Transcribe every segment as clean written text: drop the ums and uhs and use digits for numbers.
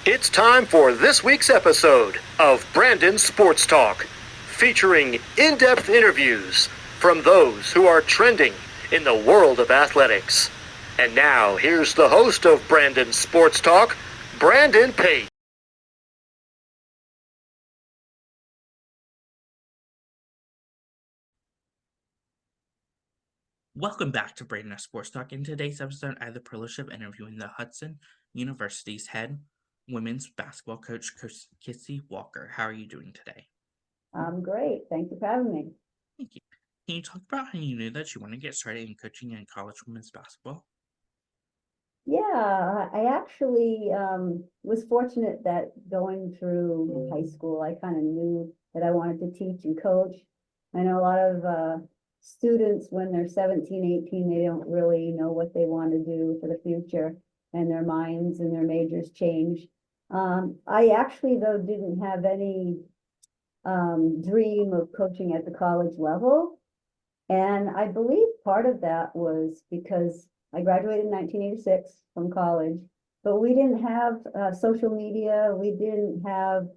It's time for this week's episode of Brandon Sports Talk, featuring in-depth interviews from those who are trending in the world of athletics. And now, here's the host of Brandon Sports Talk, Brandon Pate. Welcome back to Brandon Sports Talk. In today's episode, I have the privilege of interviewing the Husson University's head women's basketball coach, Coach Kissy Walker. How are you doing today? I'm great. Thank you for having me. Thank you. Can you talk about how you knew that you want to get started in coaching in college women's basketball? Yeah, I actually was fortunate that going through high school, I kind of knew that I wanted to teach and coach. I know a lot of students when they're 17, 18, they don't really know what they want to do for the future, and their minds and their majors change. I actually, though, didn't have any dream of coaching at the college level. And I believe part of that was because I graduated in 1986 from college, but we didn't have social media. We didn't have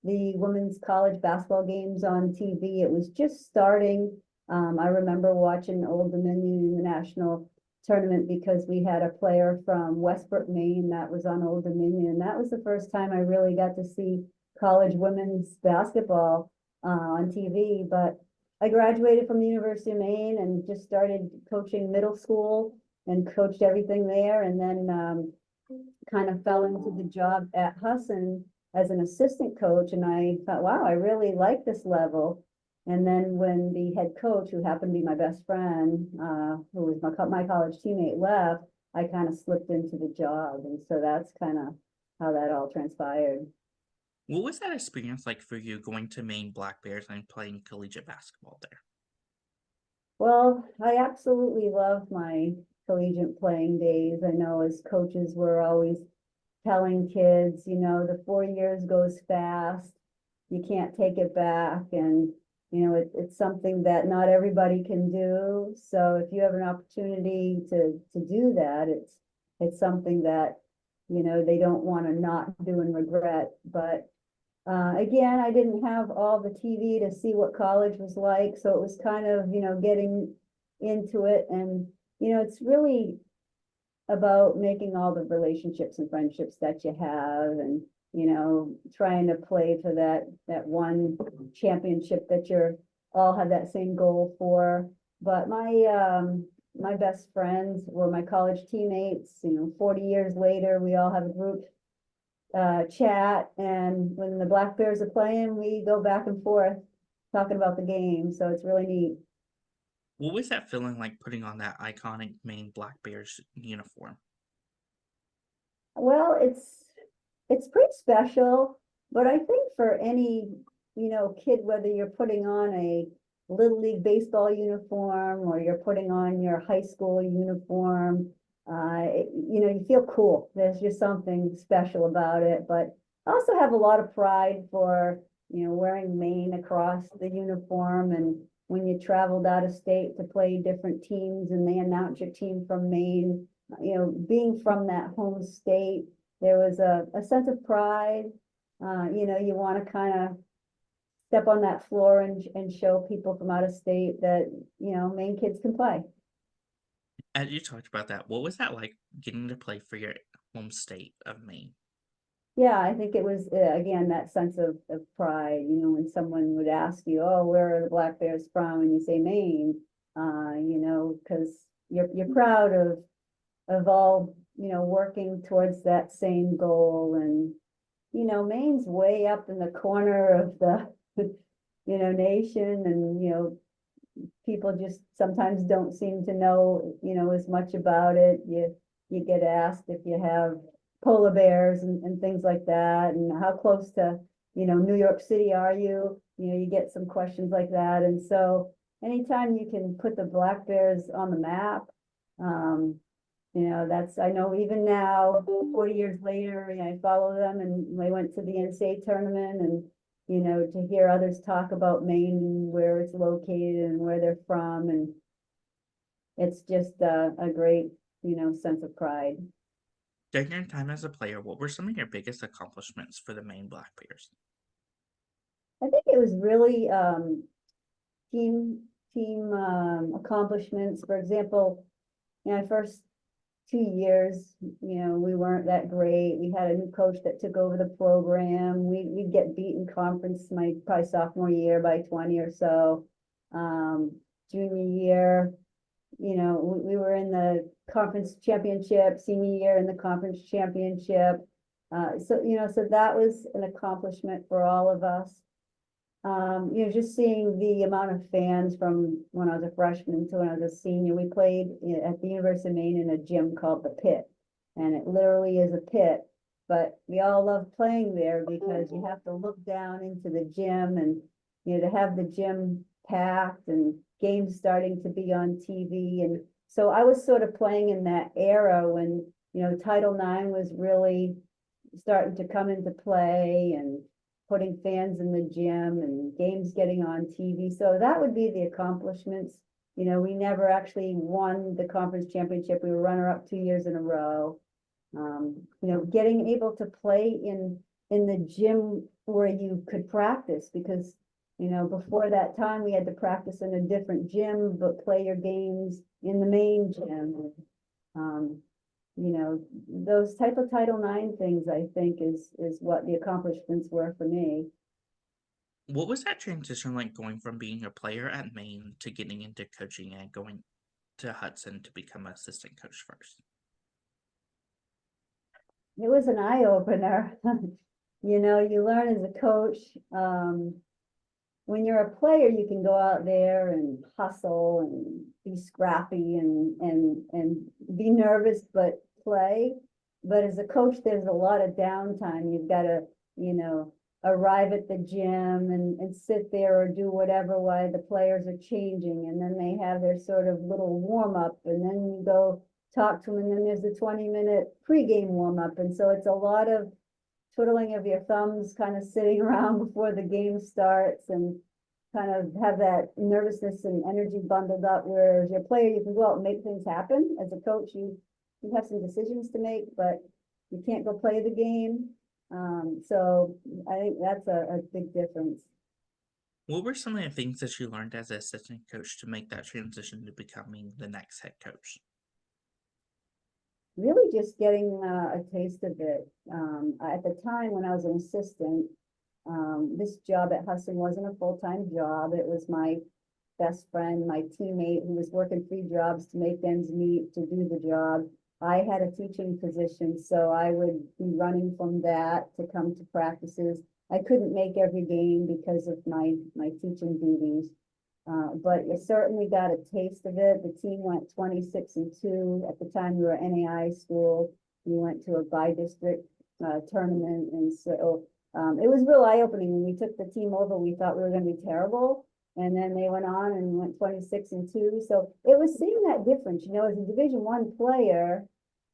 the women's college basketball games on TV. It was just starting. I remember watching Old Dominion in the national tournament because we had a player from Westbrook, Maine that was on Old Dominion. And that was the first time I really got to see college women's basketball on TV. But I graduated from the University of Maine and just started coaching middle school and coached everything there. And then kind of fell into the job at Husson as an assistant coach. And I thought, wow, I really like this level. And then when the head coach, who happened to be my best friend, who was my college teammate, left, I kind of slipped into the job. And so that's kind of how that all transpired. What was that experience like for you going to Maine Black Bears and playing collegiate basketball there? Well, I absolutely loved my collegiate playing days. I know as coaches, we're always telling kids, the 4 years goes fast. You can't take it back. And, it's something that not everybody can do. So if you have an opportunity to do that, it's something that, they don't want to not do and regret. But again, I didn't have all the TV to see what college was like. So it was kind of, getting into it. And, it's really about making all the relationships and friendships that you have and, trying to play for that one championship that you're all have that same goal for. But my best friends were my college teammates. 40 years later, we all have a group chat, and when the Black Bears are playing, we go back and forth talking about the game. So it's really neat. What was that feeling like putting on that iconic Maine Black Bears uniform? Well, it's pretty special, but I think for any, kid, whether you're putting on a Little League baseball uniform or you're putting on your high school uniform, you feel cool. There's just something special about it. But I also have a lot of pride for, wearing Maine across the uniform. And when you traveled out of state to play different teams and they announce your team from Maine, being from that home state, there was a sense of pride. You want to kind of step on that floor and show people from out of state that, Maine kids can play. As you talked about that, what was that like getting to play for your home state of Maine? Yeah, I think it was, again, that sense of pride, when someone would ask you, oh, where are the Black Bears from? And you say Maine, because you're proud of all, working towards that same goal. And, Maine's way up in the corner of the, nation. And, people just sometimes don't seem to know, as much about it. You get asked if you have polar bears and things like that, and how close to, New York City are you? You get some questions like that. And so anytime you can put the Black Bears on the map, I know even now, 40 years later, I follow them and they went to the NCAA tournament, and, to hear others talk about Maine and where it's located and where they're from. And it's just a great, sense of pride. During your time as a player, what were some of your biggest accomplishments for the Maine Black Bears? I think it was really team accomplishments. For example, first 2 years, we weren't that great. We had a new coach that took over the program. We'd get beat in conference my probably sophomore year by 20 or so. Junior year, we were in the conference championship. Senior year in the conference championship. So that was an accomplishment for all of us. Just seeing the amount of fans from when I was a freshman to when I was a senior. We played at the University of Maine in a gym called the Pit, and it literally is a pit, but we all love playing there because you have to look down into the gym, and to have the gym packed and games starting to be on TV. And so I was sort of playing in that era when Title IX was really starting to come into play, and putting fans in the gym and games getting on TV. So that would be the accomplishments. We never actually won the conference championship. We were runner-up 2 years in a row. Getting able to play in the gym where you could practice, because before that time we had to practice in a different gym, but play your games in the main gym. Those type of Title IX things, I think, is what the accomplishments were for me. What was that transition like, going from being a player at Maine to getting into coaching and going to Husson to become an assistant coach first? It was an eye-opener. You learn as a coach. When you're a player, you can go out there and hustle and be scrappy and be nervous, but play. But as a coach, there's a lot of downtime. You've got to, arrive at the gym and sit there or do whatever while the players are changing. And then they have their sort of little warm up, and then you go talk to them. And then there's the 20-minute pregame warm up. And so it's a lot of twiddling of your thumbs, kind of sitting around before the game starts, and kind of have that nervousness and energy bundled up. Whereas your player, you can go out and make things happen. As a coach, you have some decisions to make, but you can't go play the game. So I think that's a big difference. What were some of the things that you learned as an assistant coach to make that transition to becoming the next head coach? Really just getting a taste of it. At the time when I was an assistant, this job at Husson wasn't a full-time job. It was my best friend, my teammate, who was working 3 jobs to make ends meet to do the job. I had a teaching position, so I would be running from that to come to practices. I couldn't make every game because of my teaching duties. But you certainly got a taste of it. The team went 26-2. At the time, we were NAI school. We went to a bi-district tournament, and so it was real eye-opening. When we took the team over, we thought we were going to be terrible, and then they went on and went 26-2. So it was seeing that difference. As a Division I player,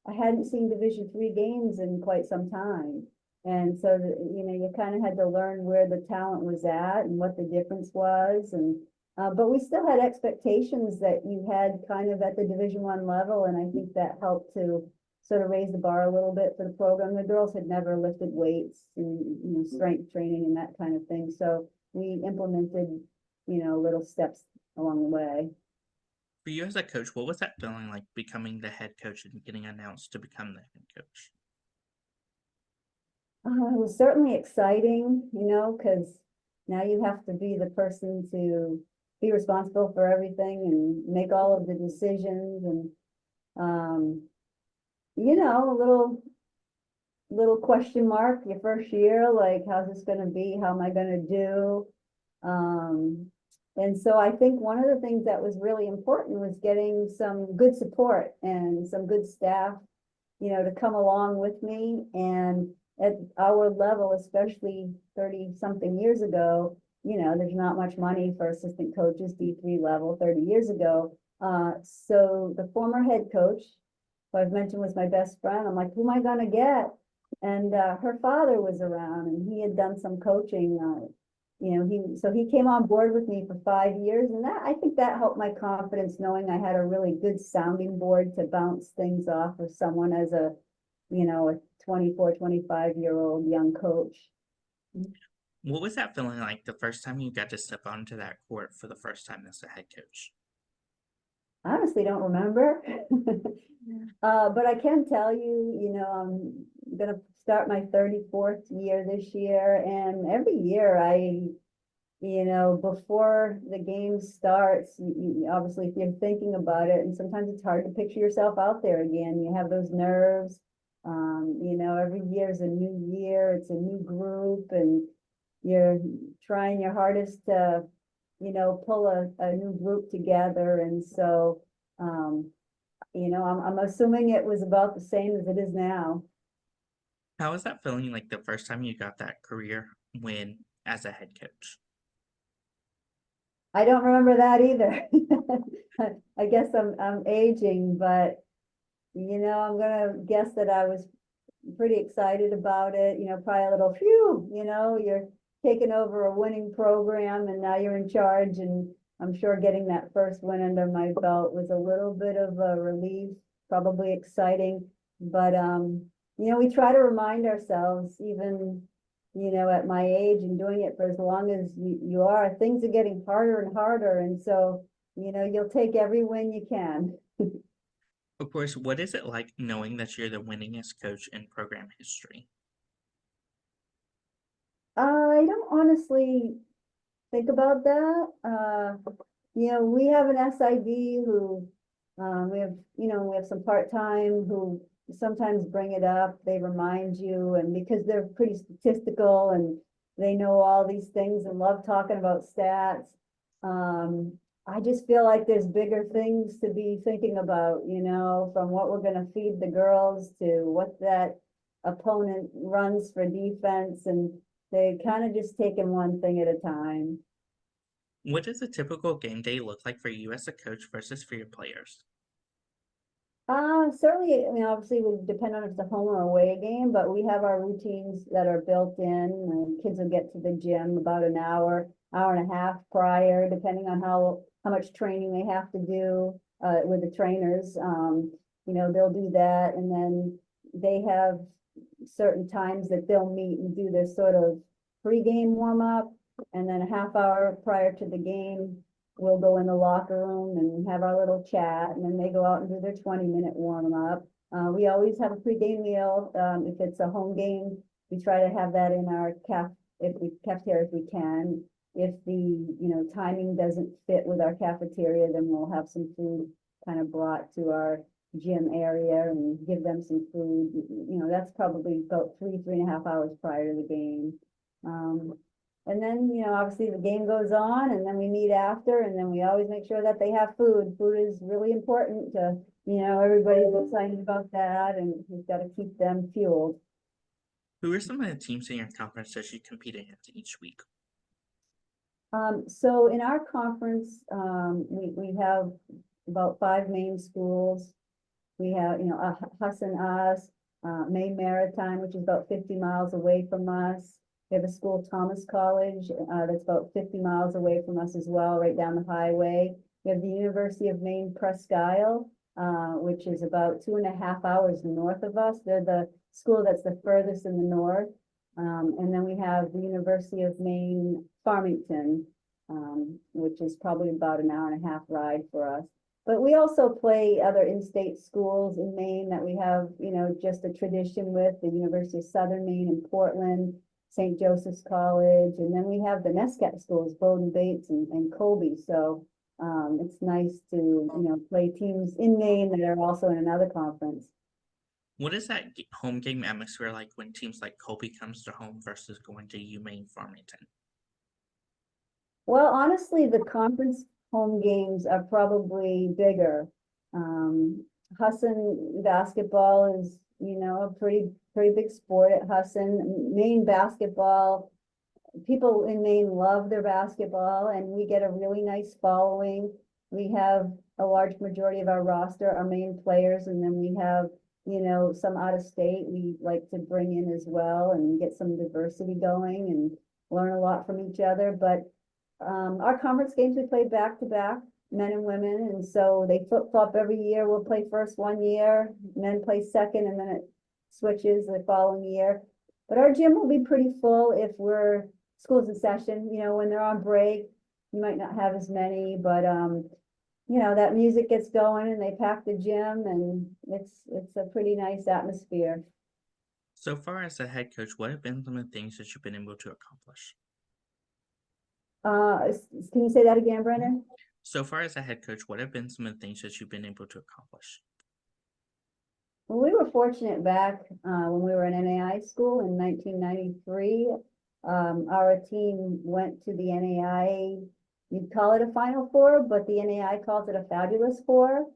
I hadn't seen Division III games in quite some time. And so, you kind of had to learn where the talent was at and what the difference was. And but we still had expectations that you had kind of at the Division I level, and I think that helped to sort of raise the bar a little bit for the program. The girls had never lifted weights and strength training and that kind of thing. So we implemented, little steps along the way. For you as a coach, what was that feeling like, becoming the head coach and getting announced to become the head coach? It was certainly exciting, because now you have to be the person to be responsible for everything and make all of the decisions, and a little question mark your first year, like, how's this going to be? How am I going to do? And so I think one of the things that was really important was getting some good support and some good staff, to come along with me. And at our level, especially 30-something years ago, there's not much money for assistant coaches, D3 level 30 years ago. So the former head coach, who I've mentioned was my best friend, I'm like, who am I going to get? And her father was around, and he had done some coaching. He came on board with me for 5 years, and I think that helped my confidence, knowing I had a really good sounding board to bounce things off of someone as a a 24, 25-year-old young coach. What was that feeling like the first time you got to step onto that court for the first time as a head coach? I honestly don't remember. But I can tell you, I'm gonna start my 34th year this year, and every year before the game starts, obviously if you're thinking about it, and sometimes it's hard to picture yourself out there again, you have those nerves. Every year is a new year, it's a new group, and you're trying your hardest to, pull a new group together. And so, I'm assuming it was about the same as it is now. How was that feeling like the first time you got that career win as a head coach? I don't remember that either. I guess I'm aging, but I'm gonna guess that I was pretty excited about it, probably a little phew, you're taking over a winning program and now you're in charge. And I'm sure getting that first win under my belt was a little bit of a relief, probably exciting. But we try to remind ourselves, even at my age and doing it for as long as you are, things are getting harder and harder. And so, you'll take every win you can. Of course, what is it like knowing that you're the winningest coach in program history? I don't honestly think about that. We have an SID who, we have some part-time who sometimes bring it up. They remind you, and because they're pretty statistical and they know all these things and love talking about stats. I just feel like there's bigger things to be thinking about, from what we're going to feed the girls to what that opponent runs for defense, and they kind of just taking one thing at a time. What does a typical game day look like for you as a coach versus for your players? Certainly, obviously it would depend on if it's a home or away game, but we have our routines that are built in. Kids will get to the gym about an hour and a half prior, depending on how much training they have to do with the trainers. They'll do that, and then they have certain times that they'll meet and do their sort of pre-game warm-up, and then a half hour prior to the game, we'll go in the locker room and have our little chat, and then they go out and do their 20-minute warm-up. We always have a pre-game meal. If it's a home game, we try to have that in our cafeteria if we can. If the timing doesn't fit with our cafeteria, then we'll have some food kind of brought to our gym area and give them some food. That's probably about 3.5 hours prior to the game. And then, obviously the game goes on, and then we meet after, and then we always make sure that they have food. Food is really important to, everybody's excited about that, and we've got to keep them fueled. Who are some of the teams in your conference that you compete against each week? So in our conference, we have about 5 main schools. We have, Husson, Maine Maritime, which is about 50 miles away from us. We have a school, Thomas College, that's about 50 miles away from us as well, right down the highway. We have the University of Maine Presque Isle, which is about 2.5 hours north of us. They're the school that's the furthest in the north. And then we have the University of Maine Farmington, which is probably about an 1.5 hour ride for us. But we also play other in-state schools in Maine that we have, just a tradition with, the University of Southern Maine in Portland, St. Joseph's College, and then we have the NESCAT schools, Bowdoin Bates and Colby. So it's nice to, play teams in Maine that are also in another conference. What is that home game atmosphere like when teams like Colby comes to home versus going to UMaine Farmington? Well, honestly, the conference home games are probably bigger. Husson basketball is, a pretty big sport at Husson. Maine basketball, people in Maine love their basketball, and we get a really nice following. We have a large majority of our roster are Maine players, and then we have, some out of state we like to bring in as well and get some diversity going and learn a lot from each other. But our conference games, we play back to back, men and women, and so they flip flop every year. We'll play first one year, men play second, and then switches the following year. But our gym will be pretty full if school's in session, when they're on break, you might not have as many, but that music gets going and they pack the gym and it's a pretty nice atmosphere. So far as a head coach, what have been some of the things that you've been able to accomplish? Can you say that again, Brendan? So far as a head coach, what have been some of the things that you've been able to accomplish? Well, we were fortunate back when we were in NAI school in 1993. Our team went to the NAI, you'd call it a Final Four, but the NAI calls it a Fabulous Four.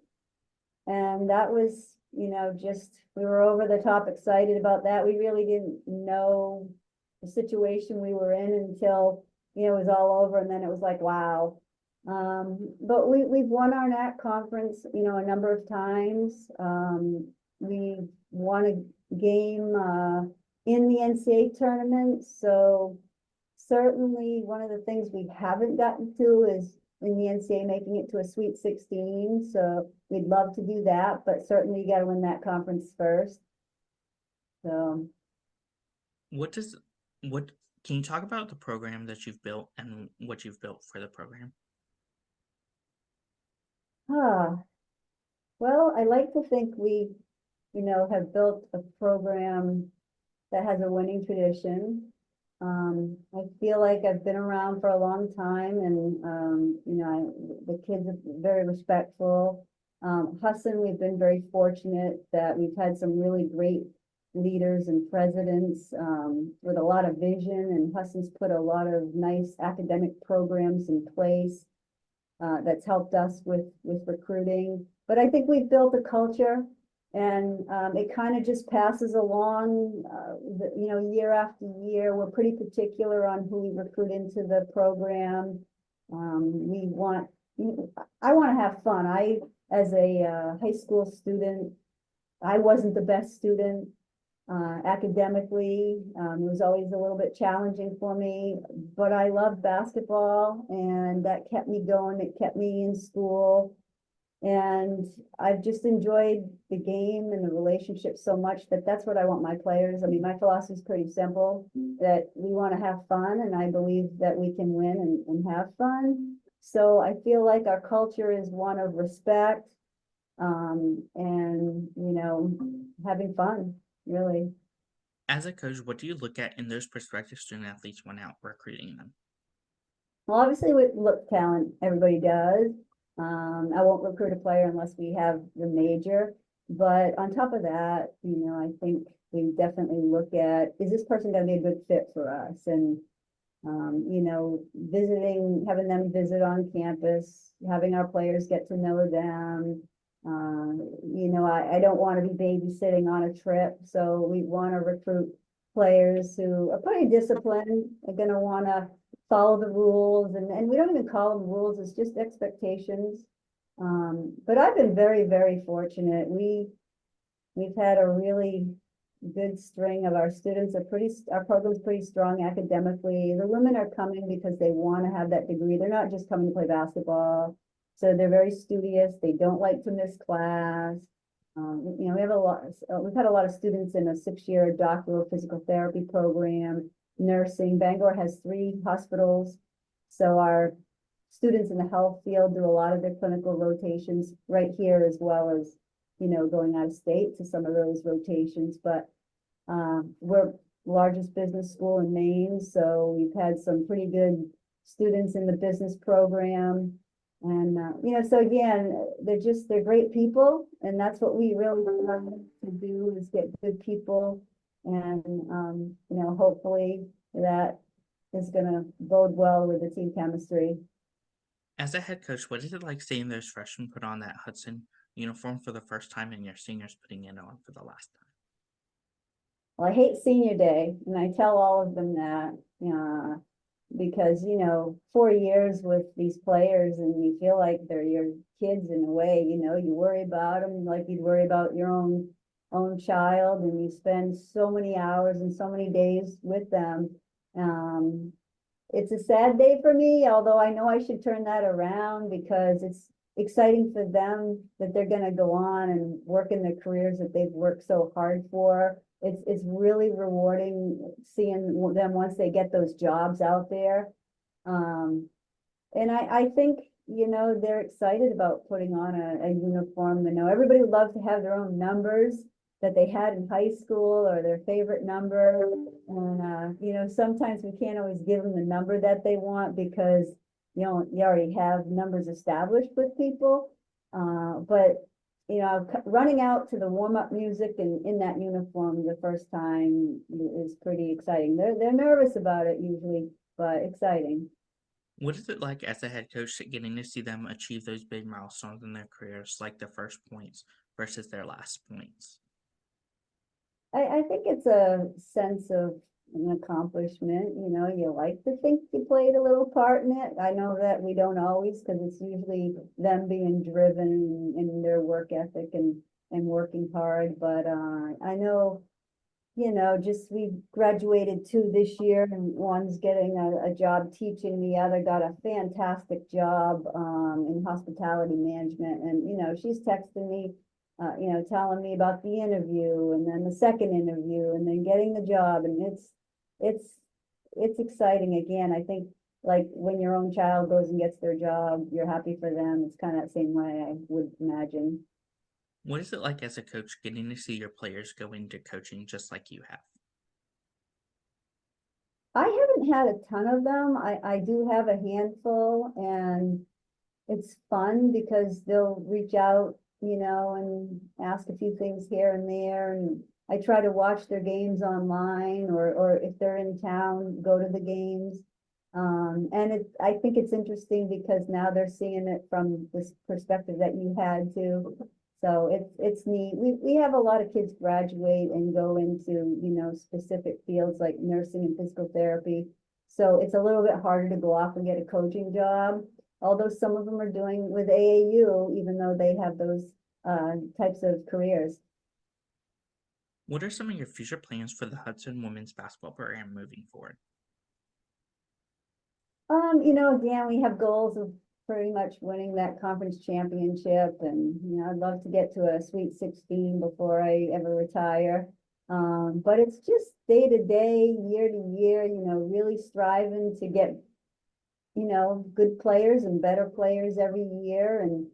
And that was, we were over the top excited about that. We really didn't know the situation we were in until, it was all over, and then it was like, wow. But we've won our NAC conference, a number of times. We won a game in the NCAA tournament. So certainly one of the things we haven't gotten to is in the NCAA making it to a Sweet 16. So we'd love to do that, but certainly you got to win that conference first. So can you talk about the program that you've built and what you've built for the program? Well, I like to think we, have built a program that has a winning tradition. I feel like I've been around for a long time, and the kids are very respectful. Husson, we've been very fortunate that we've had some really great leaders and presidents with a lot of vision, and Husson's put a lot of nice academic programs in place that's helped us with recruiting. But I think we've built a culture, and it kind of just passes along, year after year. We're pretty particular on who we recruit into the program. I want to have fun. As a high school student, I wasn't the best student academically. It was always a little bit challenging for me, but I loved basketball, and that kept me going. It kept me in school. And I've just enjoyed the game and the relationship so much that's what I want my players. I mean, my philosophy is pretty simple, that we want to have fun, and I believe that we can win and have fun. So I feel like our culture is one of respect, and, having fun, really. As a coach, what do you look at in those prospective student athletes when out recruiting them? Well, obviously with look talent, everybody does. I won't recruit a player unless we have the major, but on top of that, I think we definitely look at, is this person going to be a good fit for us? And, having them visit on campus, having our players get to know them. I don't want to be babysitting on a trip, so we want to recruit players who are pretty disciplined, are going to want to follow the rules, and we don't even call them rules, it's just expectations. But I've been very, very fortunate. We've had a really good string of our students. Our program's pretty strong academically. The women are coming because they want to have that degree. They're not just coming to play basketball. So they're very studious. They don't like to miss class. We've had a lot of students in a 6-year doctoral physical therapy program, nursing. Bangor has 3 hospitals. So our students in the health field do a lot of their clinical rotations right here, as well as, going out of state to some of those rotations. But we're largest business school in Maine. So we've had some pretty good students in the business program. And, so again, they're great people, and that's what we really love to do, is get good people. And, hopefully that is going to bode well with the team chemistry. As a head coach, what is it like seeing those freshmen put on that Husson uniform for the first time and your seniors putting it on for the last time? Well, I hate senior day, and I tell all of them that, because, 4 years with these players, and you feel like they're your kids in a way. You worry about them like you'd worry about your own child, and you spend so many hours and so many days with them. It's a sad day for me, although I know I should turn that around, because it's exciting for them that they're going to go on and work in their careers that they've worked so hard for. it's really rewarding seeing them once they get those jobs out there. And I think, they're excited about putting on a uniform. Everybody would love to have their own numbers that they had in high school or their favorite number. And, sometimes we can't always give them the number that they want because, you already have numbers established with people. But running out to the warm-up music and in that uniform the first time is pretty exciting. They're nervous about it usually, but exciting. What is it like as a head coach getting to see them achieve those big milestones in their careers, like their first points versus their last points? I think it's a sense of an accomplishment. You like to think you played a little part in it. I know that we don't always, because it's usually them being driven in their work ethic and working hard. But I know, just we graduated 2 this year, and one's getting a job teaching, the other got a fantastic job in hospitality management. And she's texting me, telling me about the interview and then the second interview and then getting the job. And it's exciting. Again, I think like when your own child goes and gets their job, you're happy for them. It's kind of that same way, I would imagine. What is it like as a coach getting to see your players go into coaching just like you have? I haven't had a ton of them. I do have a handful, and it's fun because they'll reach out, and ask a few things here and there. And I try to watch their games online, or if they're in town, go to the games. And I think it's interesting because now they're seeing it from this perspective that you had too. So it's neat. We have a lot of kids graduate and go into, specific fields like nursing and physical therapy. So it's a little bit harder to go off and get a coaching job, although some of them are doing with AAU, even though they have those types of careers. What are some of your future plans for the Husson women's basketball program moving forward? Again, we have goals of pretty much winning that conference championship, and I'd love to get to a Sweet 16 before I ever retire. But it's just day to day, year to year, really striving to get good players and better players every year. And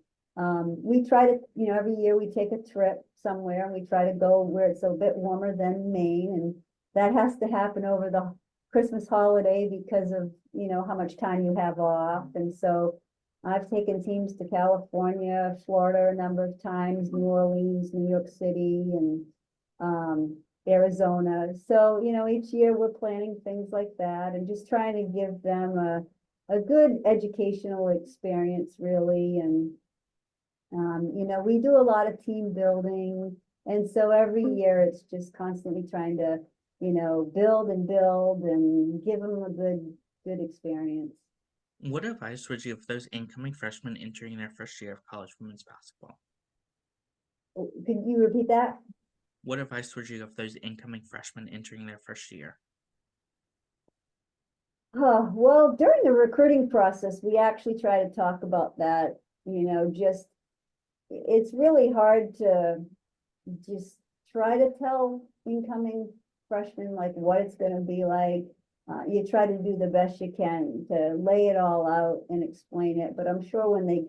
we try to, every year we take a trip somewhere, and we try to go where it's a bit warmer than Maine, and that has to happen over the Christmas holiday because of how much time you have off. And so I've taken teams to California, Florida a number of times, New Orleans, New York City, and Arizona. So each year we're planning things like that and just trying to give them a good educational experience, really. And we do a lot of team building, and so every year it's just constantly trying to build and give them a good experience. What advice would you give those incoming freshmen entering their first year of college women's basketball? Could you repeat that? What advice would you give those incoming freshmen entering their first year? Well, during the recruiting process, we actually try to talk about that. Just it's really hard to just try to tell incoming freshmen like what it's going to be like. You try to do the best you can to lay it all out and explain it, but I'm sure when they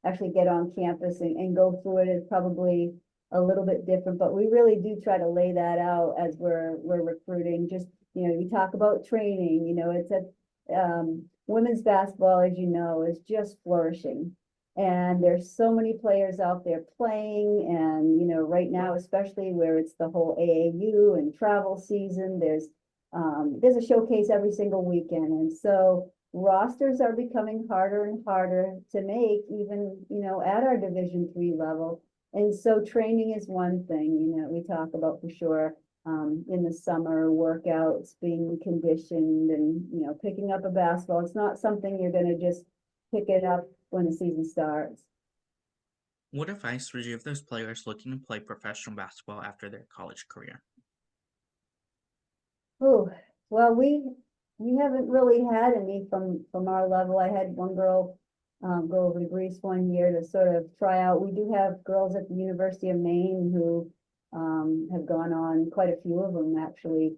actually get on campus and go through it, it's probably a little bit different. But we really do try to lay that out as we're recruiting. Just you talk about training. It's women's basketball, as is just flourishing. And there's so many players out there playing, and right now, especially where it's the whole AAU and travel season, there's a showcase every single weekend. And so rosters are becoming harder and harder to make, even at our Division III level. And so training is one thing we talk about for sure. In the summer, workouts, being conditioned, and picking up a basketball. It's not something you're going to just pick it up when the season starts. What advice would you give those players looking to play professional basketball after their college career? Oh, well, we haven't really had any from our level. I had one girl go over to Greece one year to sort of try out. We do have girls at the University of Maine who have gone on, quite a few of them actually.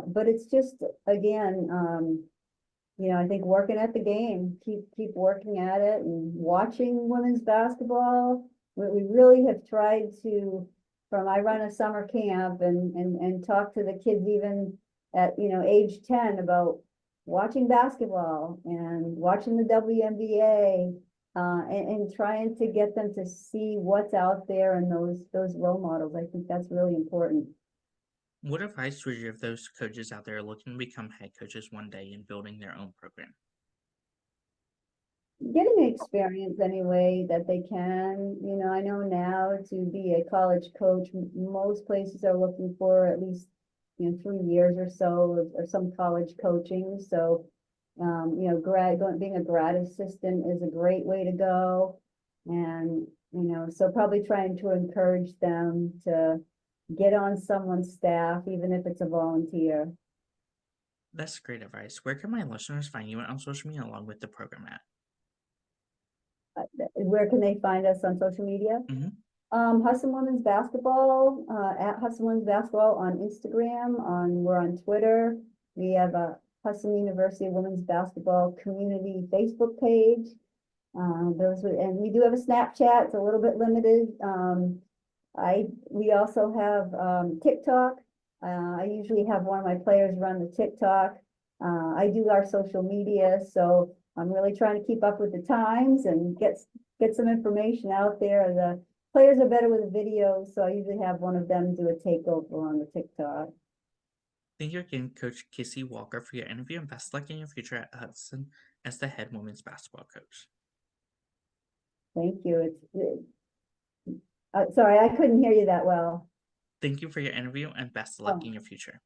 But it's just, again, I think working at the game, keep working at it and watching women's basketball. We really have tried to, I run a summer camp and talk to the kids even at, age 10 about watching basketball and watching the WNBA, and trying to get them to see what's out there and those role models. I think that's really important. What advice would you give those coaches out there looking to become head coaches one day and building their own program? Getting experience any way that they can. I know now to be a college coach, most places are looking for at least 3 years or so of some college coaching. So being a grad assistant is a great way to go. And so probably trying to encourage them to get on someone's staff, even if it's a volunteer. That's great advice. Where can my listeners find you on social media along with the program at? Where can they find us on social media? Husson Women's Basketball, at Husson Women's Basketball on Instagram, we're on Twitter. We have a Husson University Women's Basketball community Facebook page. And we do have a Snapchat. It's a little bit limited. We also have TikTok. I usually have one of my players run the TikTok. I do our social media, so I'm really trying to keep up with the times and get some information out there. The players are better with a video, so I usually have one of them do a takeover on the TikTok. Thank you again, Coach Kissy Walker, for your interview, and best luck in your future at Husson as the head women's basketball coach. Thank you. Sorry, I couldn't hear you that well. Thank you for your interview, and best of luck in your future.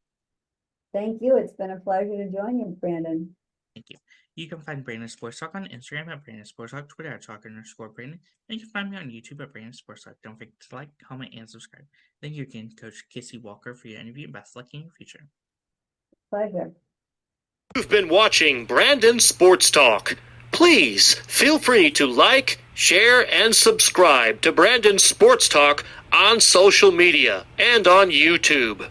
Thank you. It's been a pleasure to join you, Brandon. Thank you. You can find Brandon Sports Talk on Instagram at Brandon Sports Talk, Twitter at Talk_Brandon, and you can find me on YouTube at Brandon Sports Talk. Don't forget to like, comment, and subscribe. Thank you again, Coach Kissy Walker, for your interview, and best luck in your future. Pleasure. You've been watching Brandon Sports Talk. Please feel free to like, share, and subscribe to Brandon Sports Talk on social media and on YouTube.